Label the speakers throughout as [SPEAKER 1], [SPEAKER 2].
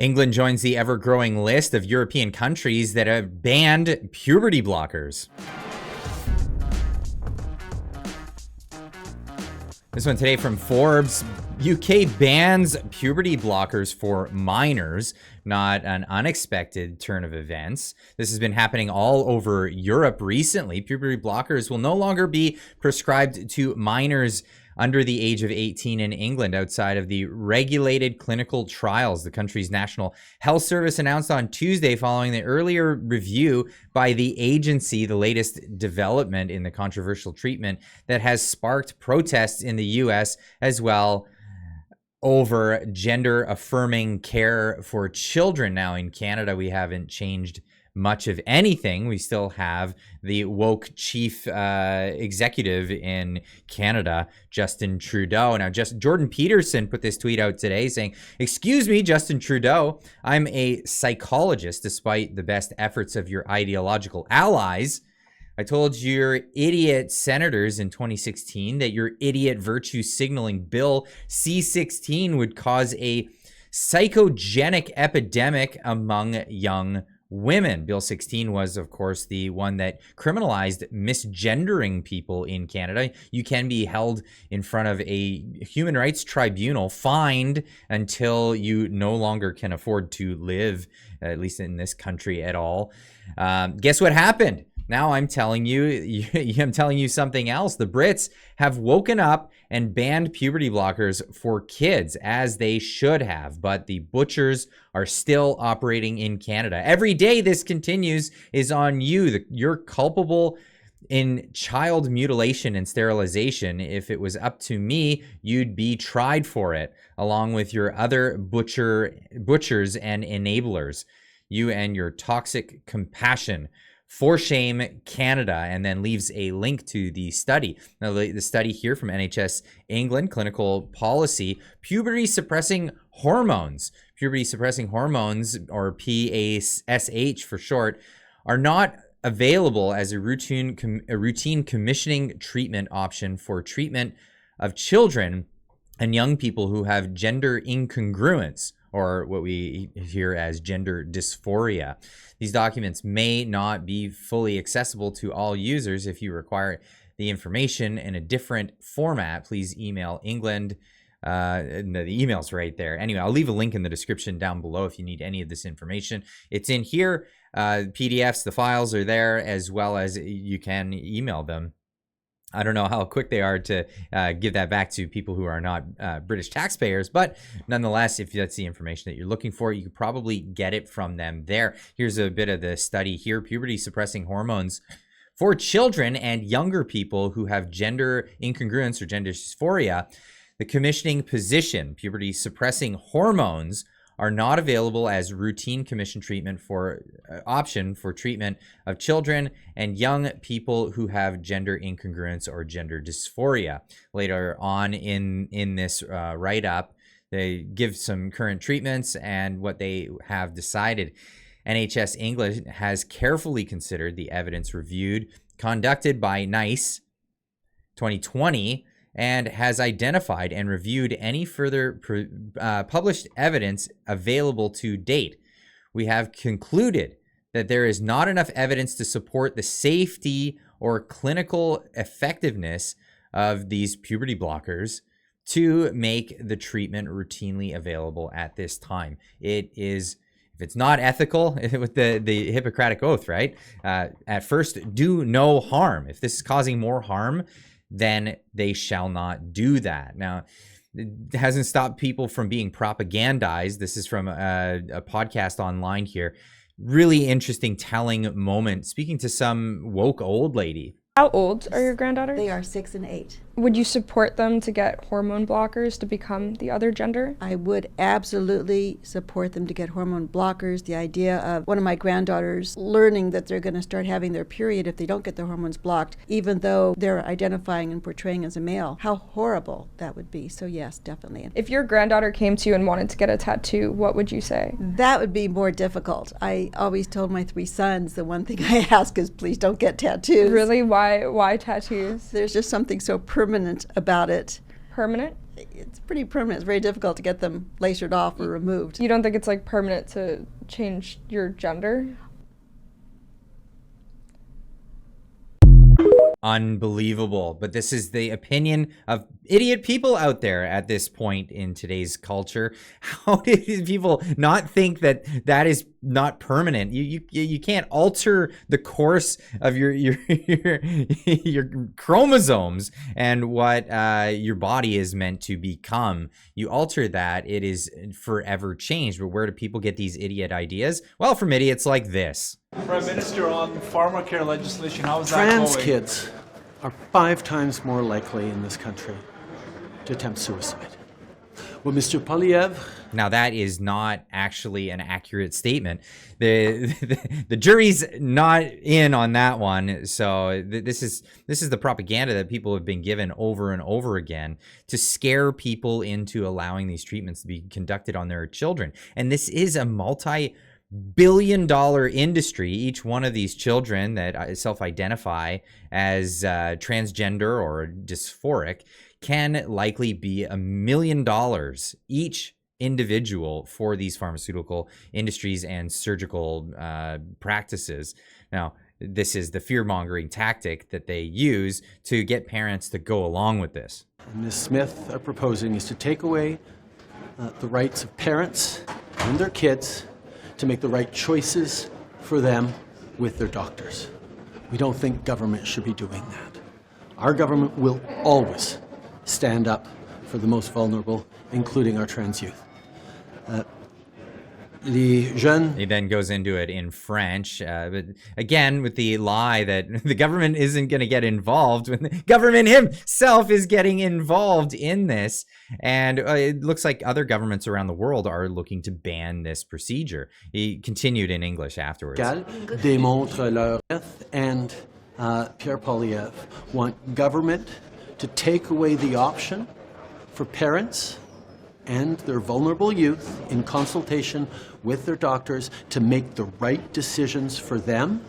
[SPEAKER 1] England joins the ever-growing list of European countries that have banned puberty blockers. This one today from Forbes. UK bans puberty blockers for minors. Not an unexpected turn of events. This has been happening all over Europe recently. Puberty blockers will no longer be prescribed to minors under the age of 18 in England outside of the regulated clinical trials. The country's National Health Service announced on Tuesday, following the earlier review by the agency, the latest development in the controversial treatment that has sparked protests in the US as well over gender-affirming care for children. Now in Canada, we haven't changed much of anything. We still have the woke chief executive in Canada, Justin Trudeau. Now, Jordan Peterson put this tweet out today saying, "Excuse me, Justin Trudeau, I'm a psychologist. Despite the best efforts of your ideological allies, I told your idiot senators in 2016 that your idiot virtue signaling bill C-16 would cause a psychogenic epidemic among young women." Bill 16 was, of course, the one that criminalized misgendering people in Canada. You can be held in front of a human rights tribunal, fined until you no longer can afford to live, at least in this country at all. Guess what happened? Now I'm telling you something else. The Brits have woken up and banned puberty blockers for kids, as they should have, but the butchers are still operating in Canada. Every day this continues is on you. You're culpable in child mutilation and sterilization. If it was up to me, you'd be tried for it, along with your other butchers and enablers. You and your toxic compassion. For shame, Canada, and then leaves a link to the study. Now, the study here from NHS England, clinical policy, puberty suppressing hormones. Puberty suppressing hormones, or PSH for short, are not available as a routine commissioning treatment option for treatment of children and young people who have gender incongruence, or what we hear as gender dysphoria. These documents may not be fully accessible to all users. If you require the information in a different format, please email England. The email's right there. Anyway, I'll leave a link in the description down below if you need any of this information. It's in here. PDFs, the files are there, as well as you can email them. I don't know how quick they are to give that back to people who are not British taxpayers, but nonetheless, if that's the information that you're looking for, you could probably get it from them there. Here's a bit of the study here. Puberty suppressing hormones for children and younger people who have gender incongruence or gender dysphoria. The commissioning position, puberty suppressing hormones, are not available as routine commission treatment option for treatment of children and young people who have gender incongruence or gender dysphoria. Later on in this write-up, they give some current treatments and what they have decided. NHS England has carefully considered the evidence conducted by NICE 2020, and has identified and reviewed any further published evidence available to date. We have concluded that there is not enough evidence to support the safety or clinical effectiveness of these puberty blockers to make the treatment routinely available at this time. It is, if it's not ethical, with the Hippocratic Oath, right? At first, do no harm. If this is causing more harm, then they shall not do that. Now, it hasn't stopped people from being propagandized. This is from a podcast online here. Really interesting, telling moment, speaking to some woke old lady.
[SPEAKER 2] How old are your granddaughters?
[SPEAKER 3] They are 6 and 8.
[SPEAKER 2] Would you support them to get hormone blockers to become the other gender?
[SPEAKER 3] I would absolutely support them to get hormone blockers. The idea of one of my granddaughters learning that they're going to start having their period if they don't get their hormones blocked, even though they're identifying and portraying as a male. How horrible that would be. So yes, definitely.
[SPEAKER 2] If your granddaughter came to you and wanted to get a tattoo, what would you say?
[SPEAKER 3] That would be more difficult. I always told my 3 sons the one thing I ask is please don't get tattoos.
[SPEAKER 2] Really? Why tattoos?
[SPEAKER 3] There's just something so permanent about it.
[SPEAKER 2] Permanent?
[SPEAKER 3] it's pretty permanent. It's very difficult to get them lasered off or removed.
[SPEAKER 2] You don't think it's like permanent to change your gender?
[SPEAKER 1] Unbelievable. But this is the opinion of idiot people out there at this point in today's culture. How did people not think that that is not permanent? You can't alter the course of your chromosomes and what your body is meant to become. You alter that, it is forever changed. But where do people get these idiot ideas? Well, from idiots like this.
[SPEAKER 4] Prime Minister, on pharmacare legislation, how is that going?
[SPEAKER 5] Trans kids are 5 times more likely in this country to attempt suicide. Well, Mr. Poilievre...
[SPEAKER 1] Now, that is not actually an accurate statement. The jury's not in on that one. So this is the propaganda that people have been given over and over again to scare people into allowing these treatments to be conducted on their children. And this is a multi-billion-dollar industry. Each one of these children that self-identify as transgender or dysphoric can likely be $1 million each individual for these pharmaceutical industries and surgical practices. Now, this is the fear-mongering tactic that they use to get parents to go along with this.
[SPEAKER 5] Ms. Smith are proposing is to take away the rights of parents and their kids to make the right choices for them with their doctors. We don't think government should be doing that. Our government will always stand up for the most vulnerable, including our trans youth. Les jeunes...
[SPEAKER 1] He then goes into it in French, but again, with the lie that the government isn't going to get involved when the government himself is getting involved in this. And it looks like other governments around the world are looking to ban this procedure. He continued in English afterwards.
[SPEAKER 5] Démontre leur death, and Pierre Poilievre want government to take away the option for parents and their vulnerable youth in consultation with their doctors to make the right decisions for them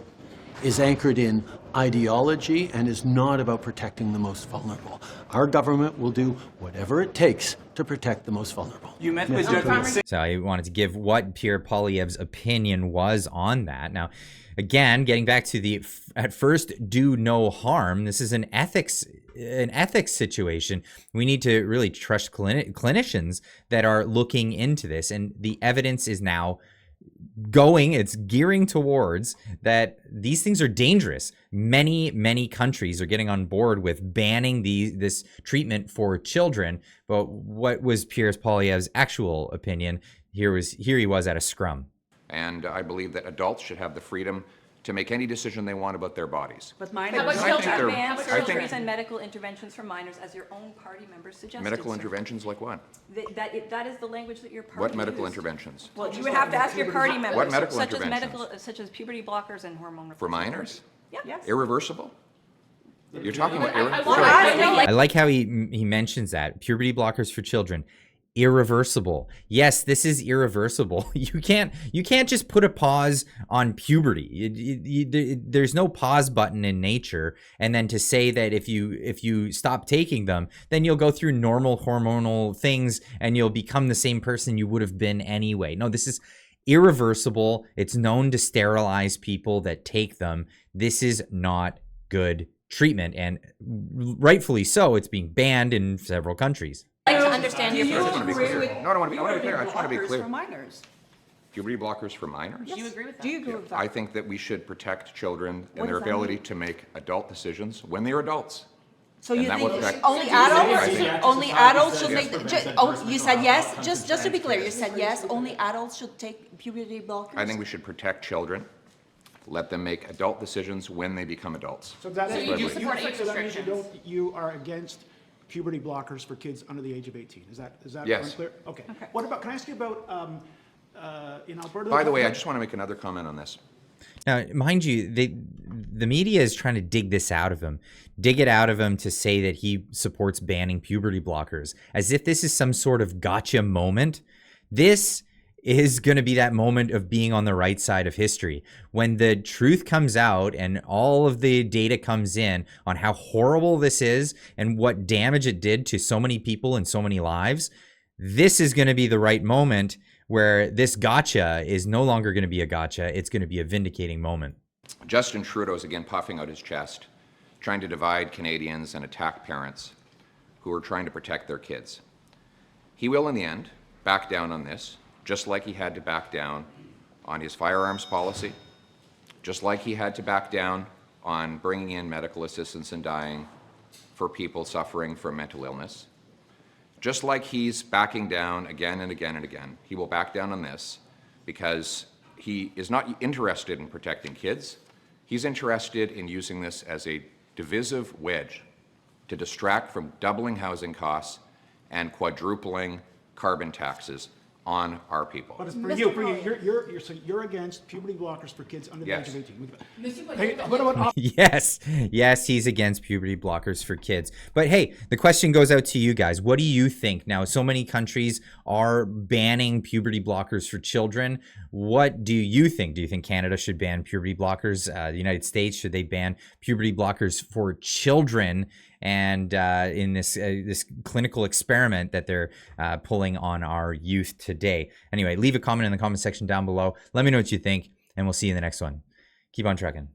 [SPEAKER 5] is anchored in ideology and is not about protecting the most vulnerable. Our government will do whatever it takes to protect the most vulnerable.
[SPEAKER 4] You met with Judge.
[SPEAKER 1] So I wanted to give what Pierre Poilievre's opinion was on that. Now, again, getting back to the at first do no harm, this is an ethics situation. We need to really trust clinicians that are looking into this, and the evidence is now it's gearing towards that these things are dangerous. Many countries are getting on board with banning this treatment for children. But what was Pierre Poilievre's actual opinion? Here he was at a scrum.
[SPEAKER 6] And I believe that adults should have the freedom to make any decision they want about their bodies.
[SPEAKER 7] But minors.
[SPEAKER 6] How about children?
[SPEAKER 7] Ban surgeries and medical interventions for minors, as your own party members suggested.
[SPEAKER 6] Medical
[SPEAKER 7] sir.
[SPEAKER 6] interventions like what?
[SPEAKER 7] That is the language that your party
[SPEAKER 6] What medical
[SPEAKER 7] used.
[SPEAKER 6] interventions?
[SPEAKER 7] Well, you would have to ask your party members.
[SPEAKER 6] What medical
[SPEAKER 7] such
[SPEAKER 6] interventions?
[SPEAKER 7] such as puberty blockers and hormone
[SPEAKER 6] For
[SPEAKER 7] replacement
[SPEAKER 6] minors?
[SPEAKER 7] Yeah. Yes.
[SPEAKER 6] Irreversible? You're talking about
[SPEAKER 1] I like how he mentions that. Puberty blockers for children. Irreversible. Yes, this is irreversible. You can't just put a pause on puberty. There's no pause button in nature, and then to say that if you stop taking them, then you'll go through normal hormonal things and you'll become the same person you would have been anyway. No, this is irreversible. It's known to sterilize people that take them. This is not good treatment, and rightfully so. It's being banned in several countries.
[SPEAKER 7] I'd like to understand your
[SPEAKER 6] I
[SPEAKER 7] position.
[SPEAKER 6] want to be clear. I just want to be clear.
[SPEAKER 7] For minors.
[SPEAKER 6] Puberty blockers for minors?
[SPEAKER 7] Do you agree with that? Do you agree with that?
[SPEAKER 6] I think that we should protect children and
[SPEAKER 7] What
[SPEAKER 6] their
[SPEAKER 7] does that
[SPEAKER 6] ability
[SPEAKER 7] mean?
[SPEAKER 6] to make adult decisions when they're adults.
[SPEAKER 7] So
[SPEAKER 6] And
[SPEAKER 7] you
[SPEAKER 6] that
[SPEAKER 7] think
[SPEAKER 6] would protect-
[SPEAKER 7] only adults should make you said yes? Just to be clear, you said yes, only adults should take puberty blockers?
[SPEAKER 6] I think we should protect children, let them make adult decisions when they become adults.
[SPEAKER 8] So that means
[SPEAKER 7] you support age restrictions?
[SPEAKER 8] you are against puberty blockers for kids under the age of 18. Is that
[SPEAKER 6] Yes.
[SPEAKER 8] clear? Okay. What about? Can I ask you about in Alberta?
[SPEAKER 6] By the way, I just want to make another comment on this.
[SPEAKER 1] Now, mind you, the media is trying to dig it out of him to say that he supports banning puberty blockers, as if this is some sort of gotcha moment. This is going to be that moment of being on the right side of history. When the truth comes out and all of the data comes in on how horrible this is and what damage it did to so many people and so many lives, this is going to be the right moment where this gotcha is no longer going to be a gotcha. It's going to be a vindicating moment.
[SPEAKER 6] Justin Trudeau is again puffing out his chest, trying to divide Canadians and attack parents who are trying to protect their kids. He will, in the end, back down on this, just like he had to back down on his firearms policy, just like he had to back down on bringing in medical assistance and dying for people suffering from mental illness. Just like he's backing down again and again and again, he will back down on this because he is not interested in protecting kids. He's interested in using this as a divisive wedge to distract from doubling housing costs and quadrupling carbon taxes on our people.
[SPEAKER 8] But it's for you, so you're against puberty blockers for kids under the age of 18. Hey, what about
[SPEAKER 1] Yes, he's against puberty blockers for kids. But hey, the question goes out to you guys. What do you think? Now, so many countries are banning puberty blockers for children. What do you think? Do you think Canada should ban puberty blockers? The United States, should they ban puberty blockers for children? And in this clinical experiment that they're pulling on our youth today. Anyway, leave a comment in the comment section down below. Let me know what you think, and we'll see you in the next one. Keep on trucking.